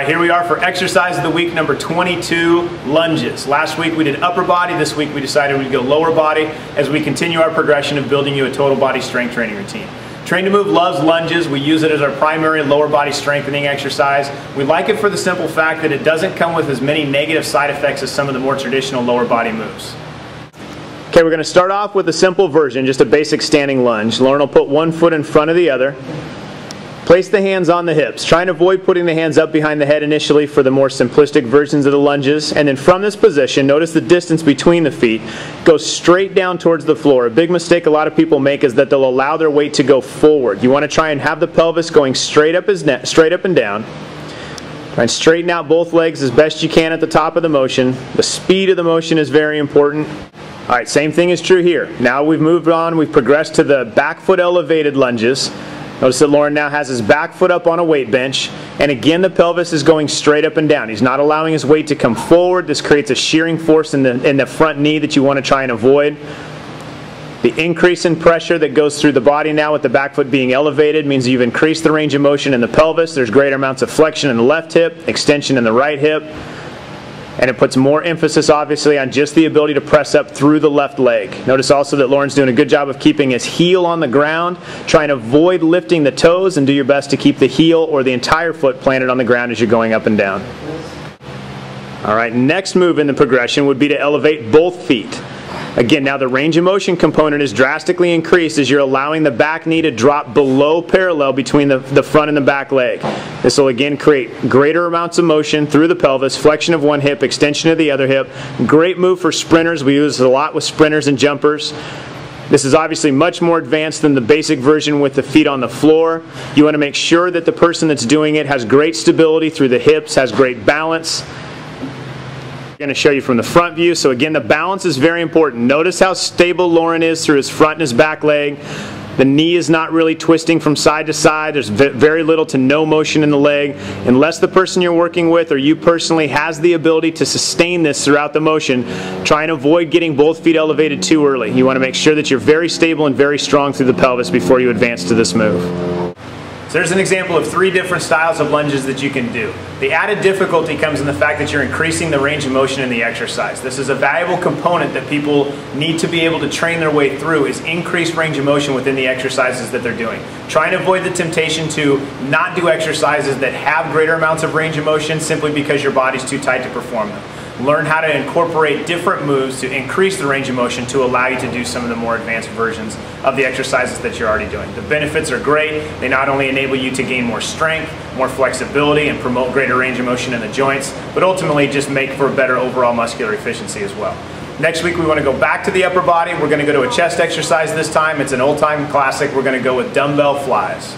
right, here we are for exercise of the week number 22, lunges. Last week we did upper body. This week we decided we'd go lower body as we continue our progression of building you a total body strength training routine. Train to Move loves lunges. We use it as our primary lower body strengthening exercise. We like it for the simple fact that it doesn't come with as many negative side effects as some of the more traditional lower body moves. Okay, we're going to start off with a simple version, just a basic standing lunge. Lauren will put one foot in front of the other. Place the hands on the hips. Try and avoid putting the hands up behind the head initially for the more simplistic versions of the lunges. And then from this position, notice the distance between the feet. Go straight down towards the floor. A big mistake a lot of people make is that they'll allow their weight to go forward. You want to try and have the pelvis going straight up and down. Try and straighten out both legs as best you can at the top of the motion. The speed of the motion is very important. All right, same thing is true here. Now we've moved on. We've progressed to the back foot elevated lunges. Notice that Lauren now has his back foot up on a weight bench, and again the pelvis is going straight up and down. He's not allowing his weight to come forward. This creates a shearing force in the front knee that you want to try and avoid. The increase in pressure that goes through the body now with the back foot being elevated means you've increased the range of motion in the pelvis. There's greater amounts of flexion in the left hip, extension in the right hip. And it puts more emphasis, obviously, on just the ability to press up through the left leg. Notice also that Lauren's doing a good job of keeping his heel on the ground. Try and avoid lifting the toes and do your best to keep the heel or the entire foot planted on the ground as you're going up and down. All right, next move in the progression would be to elevate both feet. Again, now the range of motion component is drastically increased as you're allowing the back knee to drop below parallel between the front and the back leg. This will again create greater amounts of motion through the pelvis, flexion of one hip, extension of the other hip. Great move for sprinters. We use it a lot with sprinters and jumpers. This is obviously much more advanced than the basic version with the feet on the floor. You want to make sure that the person that's doing it has great stability through the hips, has great balance. I'm going to show you from the front view. So again, the balance is very important. Notice how stable Lauren is through his front and his back leg. The knee is not really twisting from side to side. There's very little to no motion in the leg. Unless the person you're working with or you personally has the ability to sustain this throughout the motion, try and avoid getting both feet elevated too early. You want to make sure that you're very stable and very strong through the pelvis before you advance to this move. So there's an example of 3 different styles of lunges that you can do. The added difficulty comes in the fact that you're increasing the range of motion in the exercise. This is a valuable component that people need to be able to train their way through, is increased range of motion within the exercises that they're doing. Try and avoid the temptation to not do exercises that have greater amounts of range of motion simply because your body's too tight to perform them. Learn how to incorporate different moves to increase the range of motion to allow you to do some of the more advanced versions of the exercises that you're already doing. The benefits are great. They not only enable you to gain more strength, more flexibility, and promote greater range of motion in the joints, but ultimately just make for better overall muscular efficiency as well. Next week we want to go back to the upper body. We're going to go to a chest exercise this time. It's an old-time classic. We're going to go with dumbbell flies.